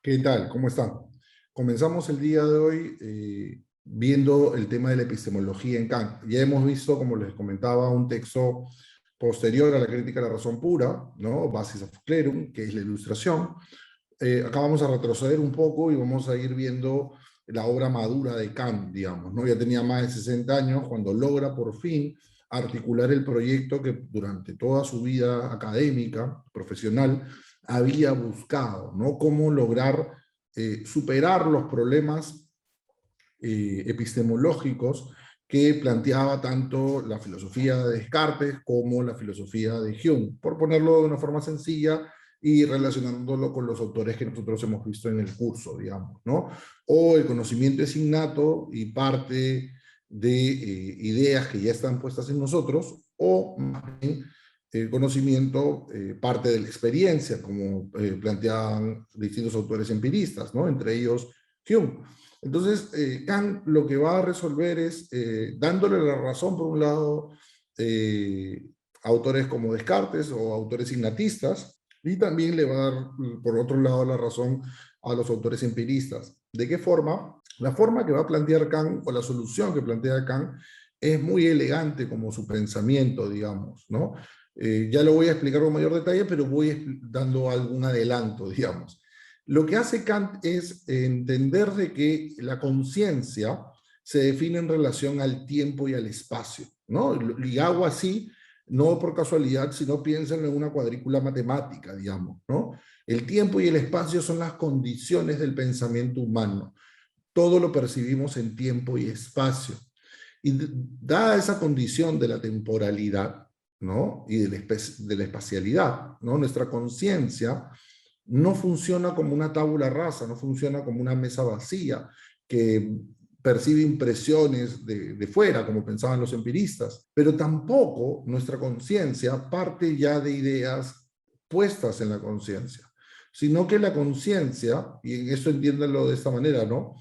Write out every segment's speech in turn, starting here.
¿Qué tal? ¿Cómo están? Comenzamos el día de hoy viendo el tema de la epistemología en Kant. Ya hemos visto, como les comentaba, un texto posterior a la crítica de la razón pura, ¿no? Basis of Clerum, que es la ilustración. Acá vamos a retroceder un poco y vamos a ir viendo la obra madura de Kant, digamos, ¿no? Ya tenía más de 60 años cuando logra por fin articular el proyecto que durante toda su vida académica, profesional, había buscado, ¿no? Cómo lograr superar los problemas epistemológicos que planteaba tanto la filosofía de Descartes como la filosofía de Hume, por ponerlo de una forma sencilla y relacionándolo con los autores que nosotros hemos visto en el curso, digamos, ¿no? O el conocimiento es innato y parte de ideas que ya están puestas en nosotros, o más bien el conocimiento parte de la experiencia, como planteaban distintos autores empiristas, ¿no? Entre ellos Hume. Entonces, Kant lo que va a resolver es dándole la razón, por un lado, a autores como Descartes o autores ignatistas, y también le va a dar, por otro lado, la razón a los autores empiristas. ¿De qué forma? La forma que va a plantear Kant, o la solución que plantea Kant, es muy elegante como su pensamiento, digamos, ¿no? Ya lo voy a explicar con mayor detalle, pero voy dando algún adelanto, digamos. Lo que hace Kant es entender de que la conciencia se define en relación al tiempo y al espacio, ¿no? Y hago así, no por casualidad, sino piensen en una cuadrícula matemática, digamos, ¿no? El tiempo y el espacio son las condiciones del pensamiento humano. Todo lo percibimos en tiempo y espacio. Y dada esa condición de la temporalidad, ¿no? Y de la espacialidad, ¿no? Nuestra conciencia no funciona como una tabula rasa, no funciona como una mesa vacía que percibe impresiones de fuera, como pensaban los empiristas, pero tampoco nuestra conciencia parte ya de ideas puestas en la conciencia, sino que la conciencia, y en eso entiéndanlo de esta manera, ¿no?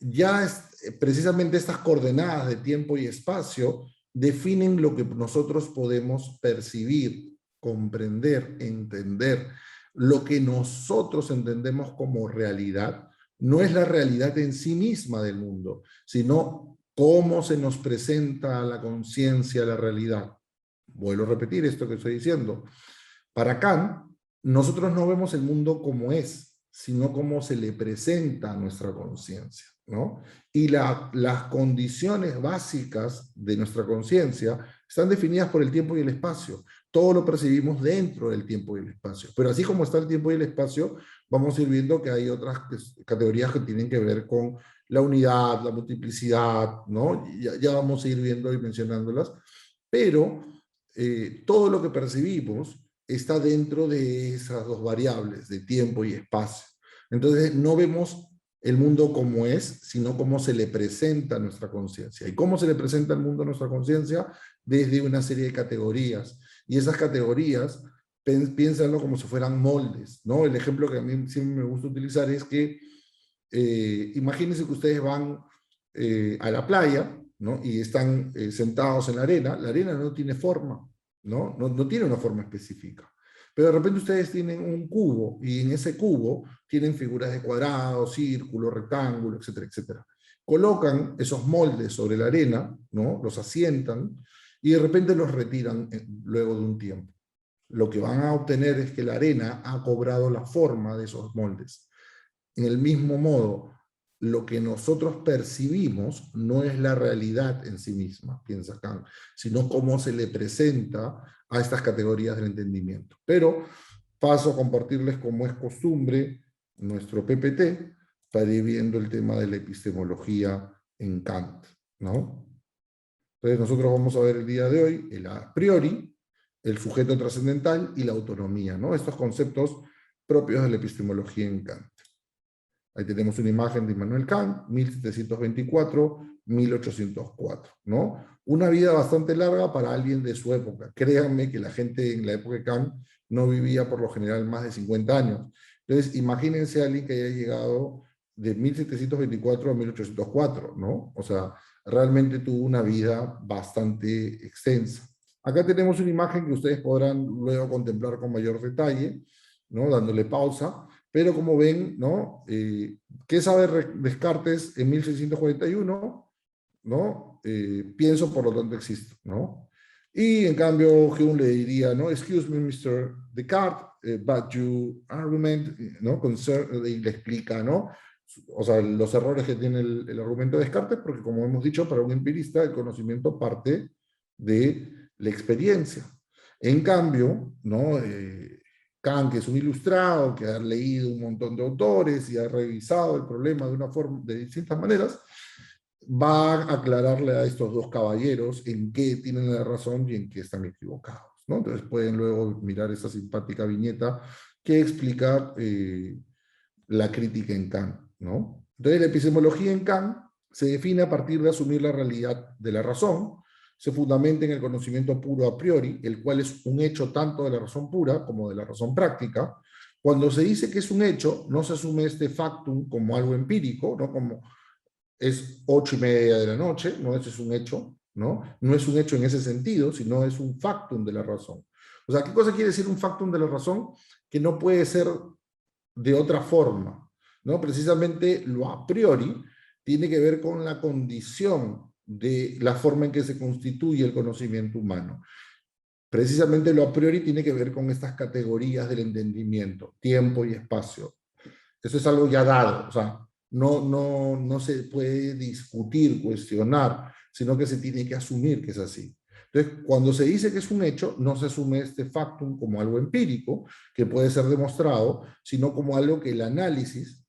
Ya precisamente estas coordenadas de tiempo y espacio definen lo que nosotros podemos percibir, comprender, entender. Lo que nosotros entendemos como realidad no es la realidad en sí misma del mundo, sino cómo se nos presenta a la conciencia la realidad. Vuelvo a repetir esto que estoy diciendo. Para Kant, nosotros no vemos el mundo como es, sino como se le presenta a nuestra conciencia, ¿no? Y las condiciones básicas de nuestra conciencia están definidas por el tiempo y el espacio. Todo lo percibimos dentro del tiempo y el espacio. Pero así como está el tiempo y el espacio, vamos a ir viendo que hay otras categorías que tienen que ver con la unidad, la multiplicidad, ¿no? Ya vamos a ir viendo y mencionándolas. Pero todo lo que percibimos está dentro de esas dos variables, de tiempo y espacio. Entonces, no vemos el mundo como es, sino cómo se le presenta a nuestra conciencia. ¿Y cómo se le presenta el mundo a nuestra conciencia? Desde una serie de categorías. Y esas categorías, piénsenlo como si fueran moldes, ¿no? El ejemplo que a mí siempre me gusta utilizar es que imagínense que ustedes van a la playa, ¿no? Y están sentados en la arena no tiene forma, ¿no? No tiene una forma específica. Pero de repente ustedes tienen un cubo y en ese cubo tienen figuras de cuadrado, círculo, rectángulo, etcétera, etcétera. Colocan esos moldes sobre la arena, ¿no? Los asientan y de repente los retiran luego de un tiempo. Lo que van a obtener es que la arena ha cobrado la forma de esos moldes. En el mismo modo, lo que nosotros percibimos no es la realidad en sí misma, piensa Kant, sino cómo se le presenta a estas categorías del entendimiento. Pero paso a compartirles, como es costumbre, nuestro PPT para ir viendo el tema de la epistemología en Kant, ¿no? Entonces nosotros vamos a ver el día de hoy el a priori, el sujeto trascendental y la autonomía, ¿no? Estos conceptos propios de la epistemología en Kant. Ahí tenemos una imagen de Immanuel Kant, 1724-1804, ¿no? Una vida bastante larga para alguien de su época. Créanme que la gente en la época de Kant no vivía por lo general más de 50 años. Entonces, imagínense a alguien que haya llegado de 1724 a 1804, ¿no? O sea, realmente tuvo una vida bastante extensa. Acá tenemos una imagen que ustedes podrán luego contemplar con mayor detalle, ¿no? Dándole pausa. pero como ven, ¿no? ¿Qué sabe Descartes en 1641? ¿No? Pienso, por lo tanto existo, ¿no? Y en cambio, Hume le diría, ¿no? Excuse me, Mr. Descartes, but your argument, ¿no? Y le explica, ¿no? O sea, los errores que tiene el argumento de Descartes, porque como hemos dicho, para un empirista el conocimiento parte de la experiencia. En cambio, ¿no? Kant, que es un ilustrado, que ha leído un montón de autores y ha revisado el problema de una forma, de distintas maneras, va a aclararle a estos dos caballeros en qué tienen la razón y en qué están equivocados, ¿no? Entonces pueden luego mirar esa simpática viñeta que explica la crítica en Kant, ¿no? Entonces la epistemología en Kant se define a partir de asumir la realidad de la razón, se fundamenta en el conocimiento puro a priori, el cual es un hecho tanto de la razón pura como de la razón práctica. Cuando se dice que es un hecho, no se asume este factum como algo empírico, ¿no? Como es 8:30 de la noche, no ese es un hecho, ¿no? No es un hecho en ese sentido, sino es un factum de la razón. O sea, ¿qué cosa quiere decir un factum de la razón? Que no puede ser de otra forma, ¿no? Precisamente lo a priori tiene que ver con la condición de la forma en que se constituye el conocimiento humano. Precisamente lo a priori tiene que ver con estas categorías del entendimiento, tiempo y espacio. Eso es algo ya dado, o sea, no se puede discutir, cuestionar, sino que se tiene que asumir que es así. Entonces, cuando se dice que es un hecho, no se asume este factum como algo empírico, que puede ser demostrado, sino como algo que el análisis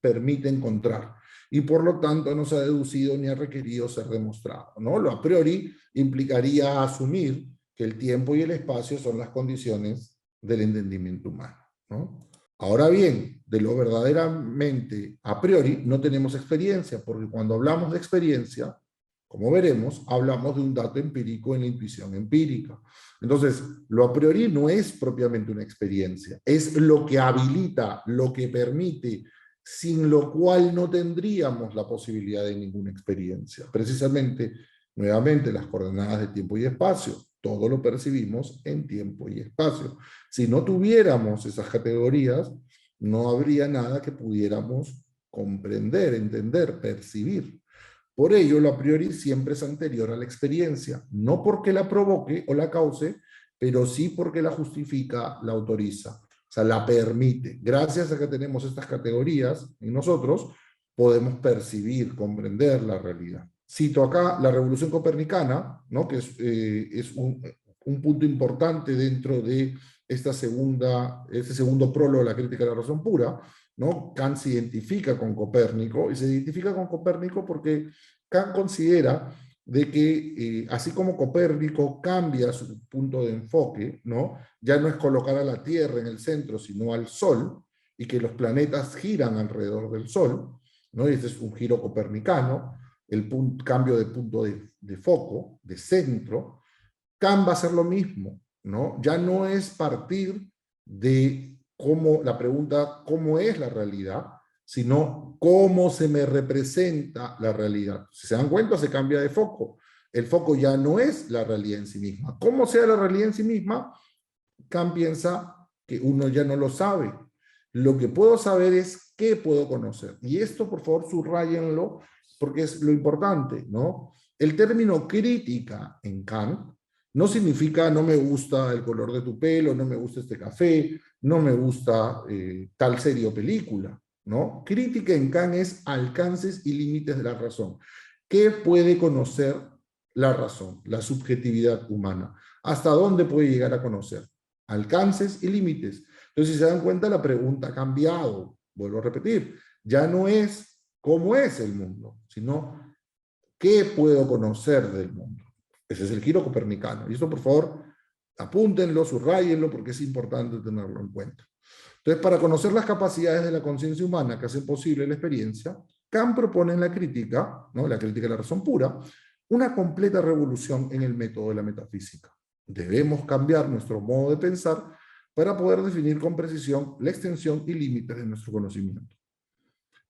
permite encontrar. Y por lo tanto no se ha deducido ni ha requerido ser demostrado, ¿no? Lo a priori implicaría asumir que el tiempo y el espacio son las condiciones del entendimiento humano, ¿no? Ahora bien, de lo verdaderamente a priori no tenemos experiencia, porque cuando hablamos de experiencia, como veremos, hablamos de un dato empírico en la intuición empírica. Entonces, lo a priori no es propiamente una experiencia, es lo que habilita, lo que permite, sin lo cual no tendríamos la posibilidad de ninguna experiencia. Precisamente, nuevamente, las coordenadas de tiempo y espacio, todo lo percibimos en tiempo y espacio. Si no tuviéramos esas categorías, no habría nada que pudiéramos comprender, entender, percibir. Por ello, lo a priori siempre es anterior a la experiencia, no porque la provoque o la cause, pero sí porque la justifica, la autoriza, o sea, la permite. Gracias a que tenemos estas categorías en nosotros, podemos percibir, comprender la realidad. Cito acá la revolución copernicana, ¿no? Que es un punto importante dentro de este segundo prólogo de la crítica de la razón pura, ¿no? Kant se identifica con Copérnico, y se identifica con Copérnico porque Kant considera de que así como Copérnico cambia su punto de enfoque, ¿no? Ya no es colocar a la Tierra en el centro, sino al Sol, y que los planetas giran alrededor del Sol, ¿no? Y este es un giro copernicano, el cambio de punto de foco, de centro. Kant va a hacer lo mismo, ¿no? Ya no es partir de la pregunta cómo es la realidad, sino cómo se me representa la realidad. Si se dan cuenta, se cambia de foco. El foco ya no es la realidad en sí misma. ¿Cómo sea la realidad en sí misma? Kant piensa que uno ya no lo sabe. Lo que puedo saber es qué puedo conocer. Y esto, por favor, subrayenlo, porque es lo importante, ¿no? El término crítica en Kant no significa no me gusta el color de tu pelo, no me gusta este café, no me gusta tal serie o película, ¿no? Crítica en Kant es alcances y límites de la razón. ¿Qué puede conocer la razón, la subjetividad humana? ¿Hasta dónde puede llegar a conocer? Alcances y límites. Entonces, si se dan cuenta, la pregunta ha cambiado. Vuelvo a repetir, ya no es cómo es el mundo, sino qué puedo conocer del mundo. Ese es el giro copernicano. Y esto, por favor, apúntenlo, subrayenlo, porque es importante tenerlo en cuenta. Entonces, para conocer las capacidades de la conciencia humana que hacen posible la experiencia, Kant propone en la crítica, ¿no? La crítica de la razón pura, una completa revolución en el método de la metafísica. Debemos cambiar nuestro modo de pensar para poder definir con precisión la extensión y límites de nuestro conocimiento.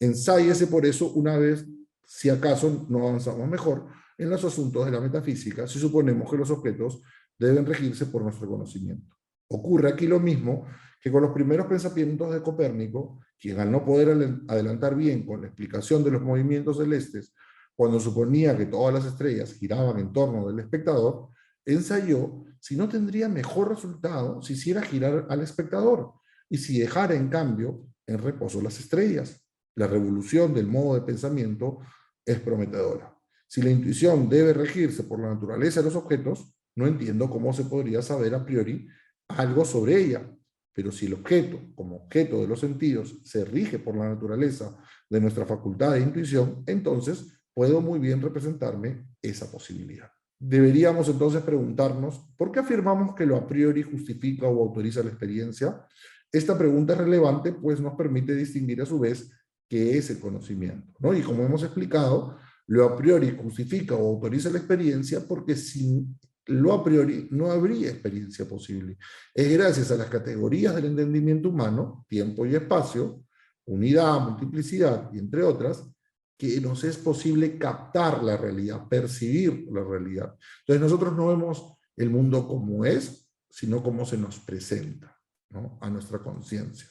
Ensáyese por eso una vez, si acaso no avanzamos mejor, en los asuntos de la metafísica, si suponemos que los objetos deben regirse por nuestro conocimiento. Ocurre aquí lo mismo que con los primeros pensamientos de Copérnico, quien al no poder adelantar bien con la explicación de los movimientos celestes, cuando suponía que todas las estrellas giraban en torno del espectador, ensayó si no tendría mejor resultado si hiciera girar al espectador y si dejara en cambio en reposo las estrellas. La revolución del modo de pensamiento es prometedora. Si la intuición debe regirse por la naturaleza de los objetos, no entiendo cómo se podría saber a priori algo sobre ella. Pero si el objeto, como objeto de los sentidos, se rige por la naturaleza de nuestra facultad de intuición, entonces puedo muy bien representarme esa posibilidad. Deberíamos entonces preguntarnos, ¿por qué afirmamos que lo a priori justifica o autoriza la experiencia? Esta pregunta es relevante, pues nos permite distinguir a su vez qué es el conocimiento, ¿no? Y como hemos explicado, lo a priori justifica o autoriza la experiencia porque sin lo a priori no habría experiencia posible. Es gracias a las categorías del entendimiento humano, tiempo y espacio, unidad, multiplicidad y entre otras, que nos es posible captar la realidad, percibir la realidad. Entonces nosotros no vemos el mundo como es, sino como se nos presenta, ¿no? A nuestra conciencia.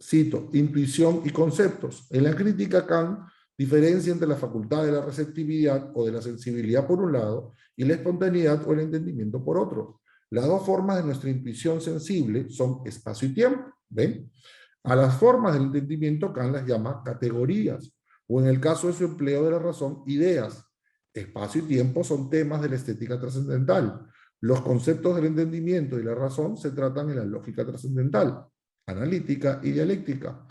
Cito, intuición y conceptos. En la crítica Kant diferencia entre la facultad de la receptividad o de la sensibilidad por un lado y la espontaneidad o el entendimiento por otro. Las dos formas de nuestra intuición sensible son espacio y tiempo, ¿ven? A las formas del entendimiento Kant las llama categorías, o en el caso de su empleo de la razón, ideas. Espacio y tiempo son temas de la estética trascendental. Los conceptos del entendimiento y la razón se tratan en la lógica trascendental, analítica y dialéctica.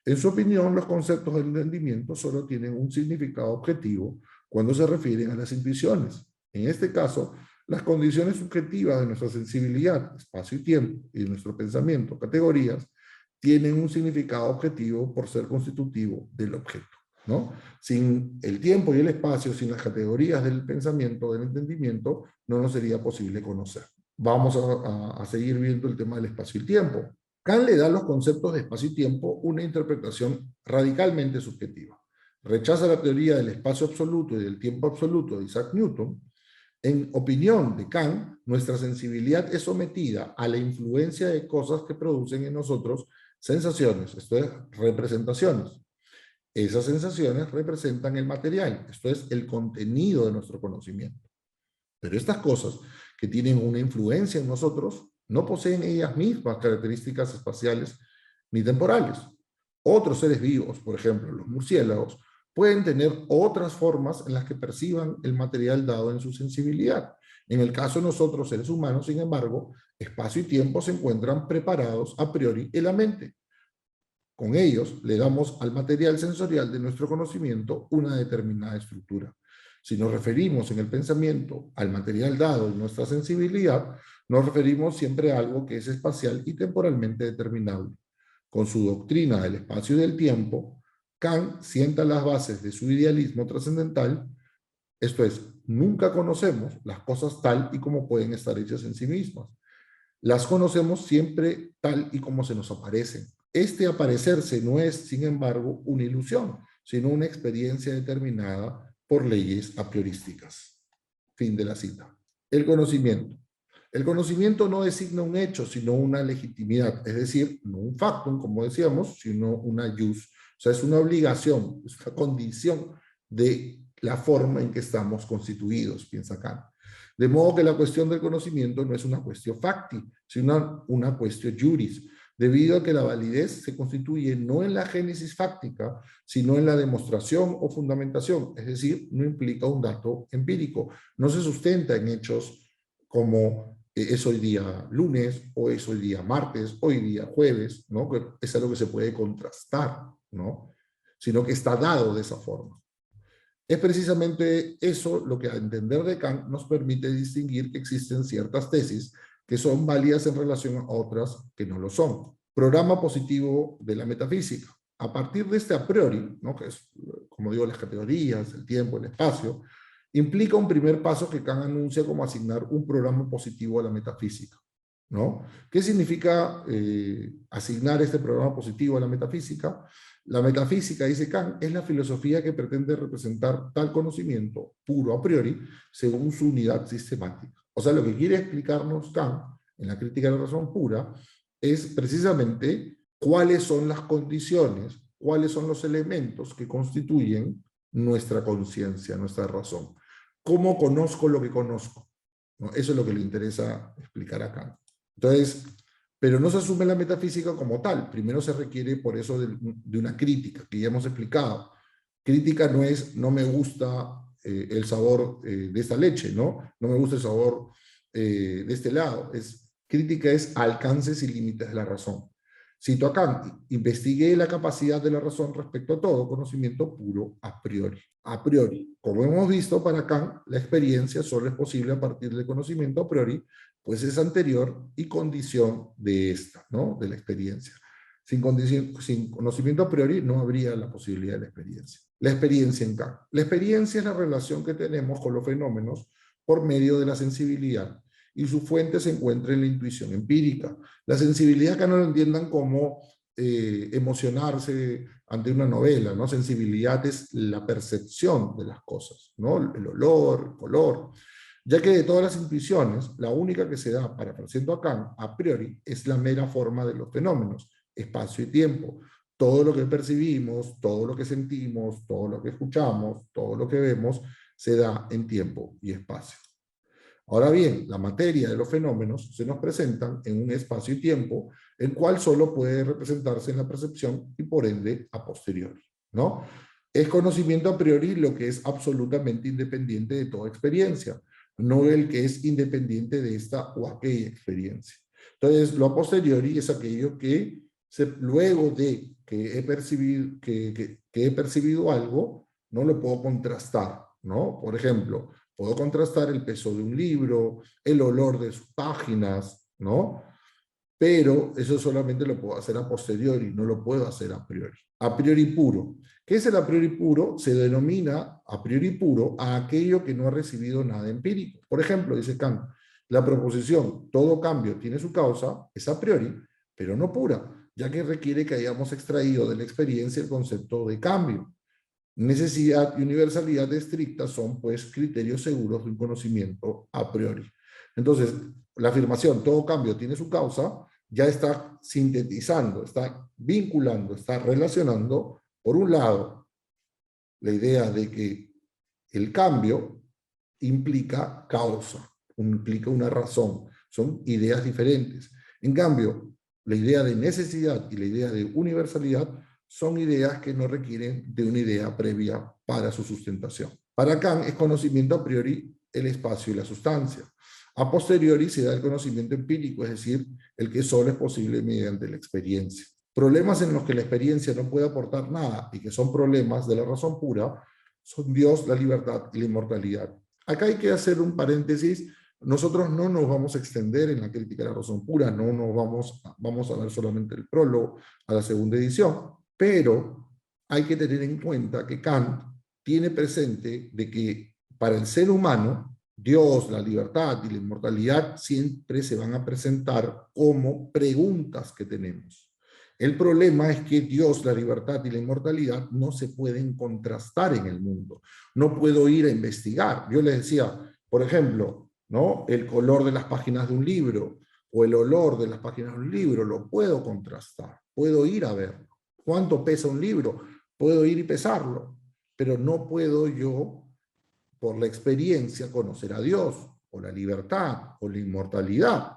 En su opinión, los conceptos del entendimiento solo tienen un significado objetivo cuando se refieren a las intuiciones. En este caso, las condiciones subjetivas de nuestra sensibilidad, espacio y tiempo, y de nuestro pensamiento, categorías, tienen un significado objetivo por ser constitutivo del objeto, ¿no? Sin el tiempo y el espacio, sin las categorías del pensamiento, del entendimiento, no nos sería posible conocer. Vamos a seguir viendo el tema del espacio y el tiempo. Kant le da a los conceptos de espacio y tiempo una interpretación radicalmente subjetiva. Rechaza la teoría del espacio absoluto y del tiempo absoluto de Isaac Newton. En opinión de Kant, nuestra sensibilidad es sometida a la influencia de cosas que producen en nosotros sensaciones, esto es, representaciones. Esas sensaciones representan el material, esto es, el contenido de nuestro conocimiento. Pero estas cosas que tienen una influencia en nosotros no poseen ellas mismas características espaciales ni temporales. Otros seres vivos, por ejemplo, los murciélagos, pueden tener otras formas en las que perciban el material dado en su sensibilidad. En el caso de nosotros, seres humanos, sin embargo, espacio y tiempo se encuentran preparados a priori en la mente. Con ellos le damos al material sensorial de nuestro conocimiento una determinada estructura. Si nos referimos en el pensamiento al material dado en nuestra sensibilidad, nos referimos siempre a algo que es espacial y temporalmente determinable. Con su doctrina del espacio y del tiempo, Kant sienta las bases de su idealismo trascendental, esto es, nunca conocemos las cosas tal y como pueden estar hechas en sí mismas. Las conocemos siempre tal y como se nos aparecen. Este aparecerse no es, sin embargo, una ilusión, sino una experiencia determinada por leyes a priorísticas. Fin de la cita. El conocimiento. El conocimiento no designa un hecho, sino una legitimidad, es decir, no un factum, como decíamos, sino una jus. O sea, es una obligación, es una condición de la forma en que estamos constituidos, piensa Kant. De modo que la cuestión del conocimiento no es una cuestión facti, sino una cuestión juris, debido a que la validez se constituye no en la génesis fáctica, sino en la demostración o fundamentación, es decir, no implica un dato empírico, no se sustenta en hechos como es hoy día lunes, o es hoy día martes, hoy día jueves, ¿no? Que es algo que se puede contrastar, ¿no? Sino que está dado de esa forma. Es precisamente eso lo que a entender de Kant nos permite distinguir que existen ciertas tesis que son válidas en relación a otras que no lo son. Programa positivo de la metafísica. A partir de este a priori, ¿no? Que es, como digo, las categorías, el tiempo, el espacio, implica un primer paso que Kant anuncia como asignar un programa positivo a la metafísica, ¿no? ¿Qué significa asignar este programa positivo a la metafísica? La metafísica, dice Kant, es la filosofía que pretende representar tal conocimiento puro a priori según su unidad sistemática. O sea, lo que quiere explicarnos Kant en la crítica de la razón pura es precisamente cuáles son las condiciones, cuáles son los elementos que constituyen nuestra conciencia, nuestra razón. ¿Cómo conozco lo que conozco? ¿No? Eso es lo que le interesa explicar acá. Entonces, pero no se asume la metafísica como tal. Primero se requiere por eso de una crítica, que ya hemos explicado. Crítica no es, no me gusta el sabor de esta leche, ¿no? No me gusta el sabor de este lado. Crítica es alcances y límites de la razón. Cito a Kant, investigué la capacidad de la razón respecto a todo conocimiento puro a priori. A priori, como hemos visto, para Kant, la experiencia solo es posible a partir del conocimiento a priori, pues es anterior y condición de esta, ¿no? De la experiencia. Sin conocimiento a priori no habría la posibilidad de la experiencia. La experiencia en Kant. La experiencia es la relación que tenemos con los fenómenos por medio de la sensibilidad y su fuente se encuentra en la intuición empírica. La sensibilidad que no lo entiendan como emocionarse ante una novela, ¿no? Sensibilidad es la percepción de las cosas, ¿no? El olor, el color. Ya que de todas las intuiciones, la única que se da, parafraseando a Kant, a priori, es la mera forma de los fenómenos, espacio y tiempo. Todo lo que percibimos, todo lo que sentimos, todo lo que escuchamos, todo lo que vemos, se da en tiempo y espacio. Ahora bien, la materia de los fenómenos se nos presentan en un espacio y tiempo, el cual solo puede representarse en la percepción y por ende a posteriori, ¿no? Es conocimiento a priori lo que es absolutamente independiente de toda experiencia, no el que es independiente de esta o aquella experiencia. Entonces, lo a posteriori es aquello que luego de que he percibido algo, no lo puedo contrastar, ¿no? Por ejemplo, puedo contrastar el peso de un libro, el olor de sus páginas, ¿no? Pero eso solamente lo puedo hacer a posteriori, no lo puedo hacer a priori. A priori puro. ¿Qué es el a priori puro? Se denomina a priori puro a aquello que no ha recibido nada empírico. Por ejemplo, dice Kant, la proposición todo cambio tiene su causa es a priori, pero no pura, ya que requiere que hayamos extraído de la experiencia el concepto de cambio. Necesidad y universalidad estricta son, pues, criterios seguros de un conocimiento a priori. Entonces, la afirmación, todo cambio tiene su causa, ya está sintetizando, está vinculando, está relacionando, por un lado, la idea de que el cambio implica causa, implica una razón, son ideas diferentes. En cambio, la idea de necesidad y la idea de universalidad son ideas que no requieren de una idea previa para su sustentación. Para Kant es conocimiento a priori el espacio y la sustancia. A posteriori se da el conocimiento empírico, es decir, el que solo es posible mediante la experiencia. Problemas en los que la experiencia no puede aportar nada y que son problemas de la razón pura son Dios, la libertad y la inmortalidad. Acá hay que hacer un paréntesis. Nosotros no nos vamos a extender en la crítica de la razón pura, no nos vamos a ver solamente el prólogo a la segunda edición, pero hay que tener en cuenta que Kant tiene presente de que para el ser humano, Dios, la libertad y la inmortalidad siempre se van a presentar como preguntas que tenemos. El problema es que Dios, la libertad y la inmortalidad no se pueden contrastar en el mundo. No puedo ir a investigar. Yo les decía, por ejemplo, ¿no? El color de las páginas de un libro o el olor de las páginas de un libro lo puedo contrastar. Puedo ir a verlo. ¿Cuánto pesa un libro? Puedo ir y pesarlo, pero no puedo yo, por la experiencia, conocer a Dios o la libertad o la inmortalidad,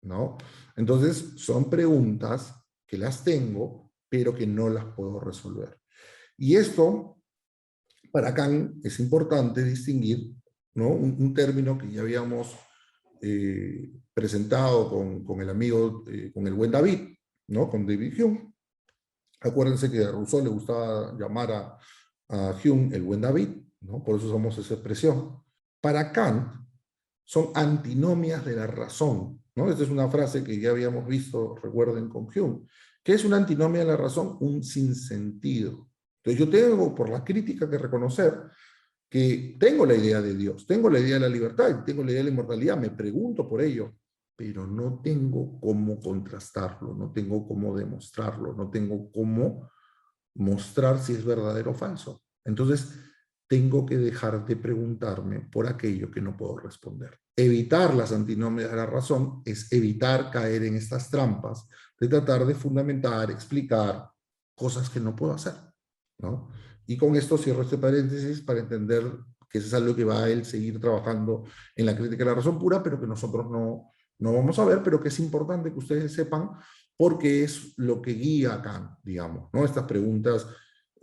¿no? Entonces, son preguntas que las tengo, pero que no las puedo resolver. Y esto, para Kant, es importante distinguir, ¿no? Un término que ya habíamos presentado con el amigo, con el buen David, ¿no? Con David Hume. Acuérdense que a Rousseau le gustaba llamar a Hume el buen David, ¿no? Por eso usamos esa expresión. Para Kant, son antinomias de la razón, ¿no? Esta es una frase que ya habíamos visto, recuerden, con Hume. ¿Qué es una antinomia de la razón? Un sinsentido. Entonces yo tengo, por la crítica, que reconocer que tengo la idea de Dios, tengo la idea de la libertad, tengo la idea de la inmortalidad, me pregunto por ello, pero no tengo cómo contrastarlo, no tengo cómo demostrarlo, no tengo cómo mostrar si es verdadero o falso. Entonces, tengo que dejar de preguntarme por aquello que no puedo responder. Evitar las antinomias de la razón es evitar caer en estas trampas de tratar de fundamentar, explicar cosas que no puedo hacer, ¿no? Y con esto cierro este paréntesis para entender que eso es algo que va a él seguir trabajando en la crítica de la razón pura, pero que nosotros no vamos a ver, pero que es importante que ustedes sepan porque es lo que guía a Kant, digamos, ¿no? Estas preguntas,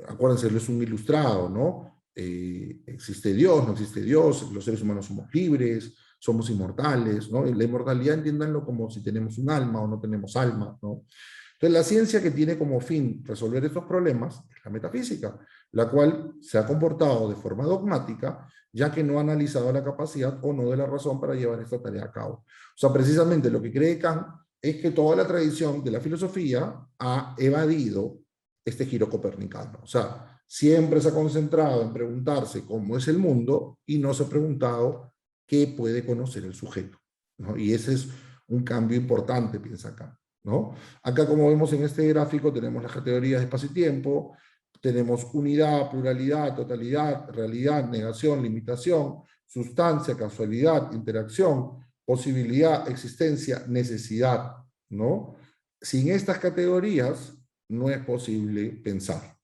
acuérdense, él es un ilustrado, ¿no? ¿Existe Dios? ¿No existe Dios? ¿Los seres humanos somos libres? ¿Somos inmortales? ¿No? La inmortalidad entiéndanlo como si tenemos un alma o no tenemos alma, ¿no? Entonces, la ciencia que tiene como fin resolver estos problemas es la metafísica, la cual se ha comportado de forma dogmática, ya que no ha analizado la capacidad o no de la razón para llevar esta tarea a cabo. O sea, precisamente lo que cree Kant es que toda la tradición de la filosofía ha evadido este giro copernicano. O sea, siempre se ha concentrado en preguntarse cómo es el mundo y no se ha preguntado qué puede conocer el sujeto, ¿no? Y ese es un cambio importante, piensa Kant, ¿no? Acá, como vemos en este gráfico, tenemos las categorías de espacio y tiempo, tenemos unidad, pluralidad, totalidad, realidad, negación, limitación, sustancia, casualidad, interacción, posibilidad, existencia, necesidad, ¿no? Sin estas categorías no es posible pensar,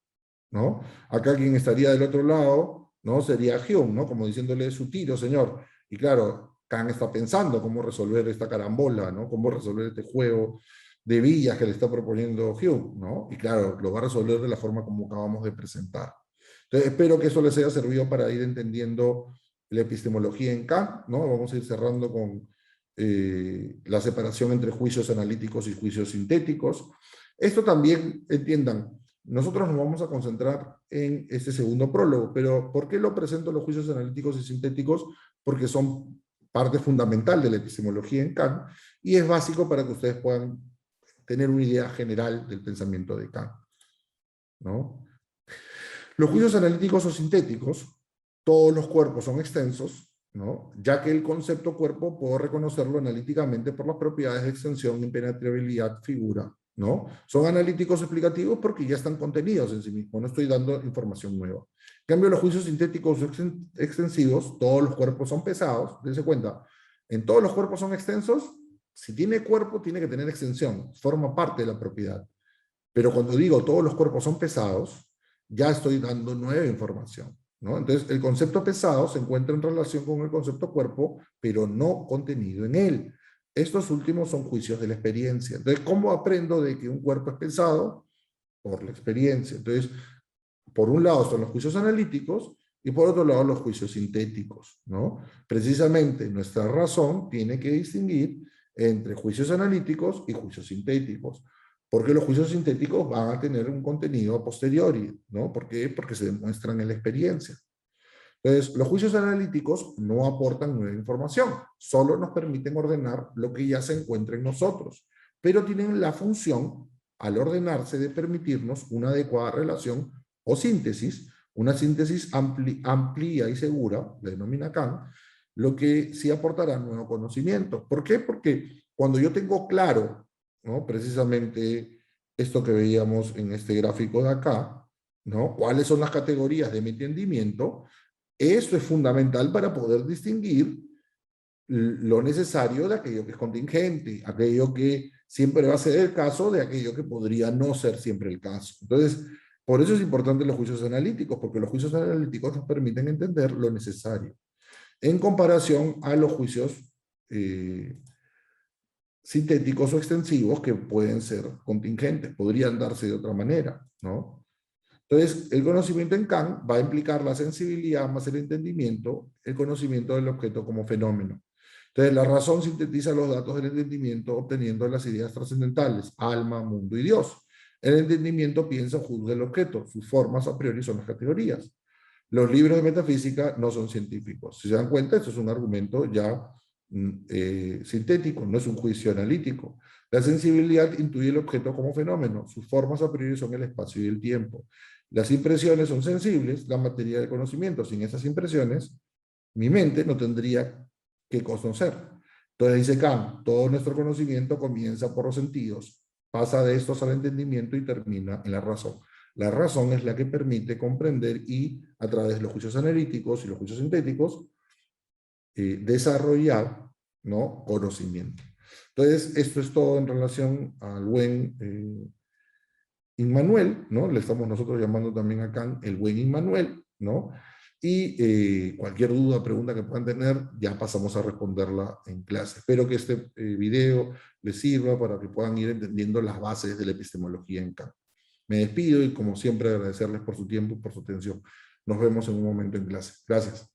¿no? Acá quien estaría del otro lado, ¿no? Sería Hume, ¿no? Como diciéndole su tiro, señor. Y claro, Kant está pensando cómo resolver esta carambola, ¿no? Cómo resolver este juego de villas que le está proponiendo Hume, ¿no? Y claro, lo va a resolver de la forma como acabamos de presentar. Entonces, espero que eso les haya servido para ir entendiendo la epistemología en Kant, ¿no? Vamos a ir cerrando con la separación entre juicios analíticos y juicios sintéticos. Esto también, entiendan, nosotros nos vamos a concentrar en este segundo prólogo, pero ¿por qué lo presento los juicios analíticos y sintéticos? Porque son parte fundamental de la epistemología en Kant y es básico para que ustedes puedan tener una idea general del pensamiento de Kant, ¿no? Los juicios analíticos o sintéticos, todos los cuerpos son extensos, ¿no? Ya que el concepto cuerpo puedo reconocerlo analíticamente por las propiedades de extensión, impenetrabilidad, figura, ¿no? Son analíticos explicativos porque ya están contenidos en sí mismos, no estoy dando información nueva. En cambio, los juicios sintéticos o extensivos, todos los cuerpos son pesados, dense cuenta, en todos los cuerpos son extensos, si tiene cuerpo tiene que tener extensión, forma parte de la propiedad. Pero cuando digo todos los cuerpos son pesados, ya estoy dando nueva información, ¿no? Entonces, el concepto pesado se encuentra en relación con el concepto cuerpo, pero no contenido en él. Estos últimos son juicios de la experiencia. Entonces, ¿cómo aprendo de que un cuerpo es pesado? Por la experiencia. Entonces, por un lado son los juicios analíticos y por otro lado los juicios sintéticos, ¿no? Precisamente nuestra razón tiene que distinguir entre juicios analíticos y juicios sintéticos. Porque los juicios sintéticos van a tener un contenido a posteriori, ¿no? ¿Por qué? Porque se demuestran en la experiencia. Entonces, los juicios analíticos no aportan nueva información, solo nos permiten ordenar lo que ya se encuentra en nosotros, pero tienen la función, al ordenarse, de permitirnos una adecuada relación o síntesis, una síntesis amplia y segura, denomina Kant, lo que sí aportará nuevo conocimiento. ¿Por qué? Porque cuando yo tengo claro, ¿no? Precisamente esto que veíamos en este gráfico de acá, ¿no? ¿Cuáles son las categorías de mi entendimiento? Esto es fundamental para poder distinguir lo necesario de aquello que es contingente, aquello que siempre va a ser el caso de aquello que podría no ser siempre el caso. Entonces, por eso es importante los juicios analíticos, porque los juicios analíticos nos permiten entender lo necesario, en comparación a los juicios sintéticos o extensivos que pueden ser contingentes, podrían darse de otra manera, ¿no? Entonces, el conocimiento en Kant va a implicar la sensibilidad más el entendimiento, el conocimiento del objeto como fenómeno. Entonces, la razón sintetiza los datos del entendimiento obteniendo las ideas trascendentales, alma, mundo y Dios. El entendimiento piensa, juzga el objeto, sus formas a priori son las categorías. Los libros de metafísica no son científicos. Si se dan cuenta, esto es un argumento ya sintético, no es un juicio analítico. La sensibilidad intuye el objeto como fenómeno, sus formas a priori son el espacio y el tiempo. Las impresiones son sensibles, la materia del conocimiento. Sin esas impresiones, mi mente no tendría que conocer. Entonces dice Kant, todo nuestro conocimiento comienza por los sentidos, pasa de estos al entendimiento y termina en la razón. La razón es la que permite comprender y, a través de los juicios analíticos y los juicios sintéticos, desarrollar, ¿no?, conocimiento. Entonces, esto es todo en relación al buen Immanuel, ¿no? Le estamos nosotros llamando también a Kant el buen Immanuel, ¿no? Y cualquier duda, pregunta que puedan tener, ya pasamos a responderla en clase. Espero que este video les sirva para que puedan ir entendiendo las bases de la epistemología en Kant. Me despido y, como siempre, agradecerles por su tiempo y por su atención. Nos vemos en un momento en clase. Gracias.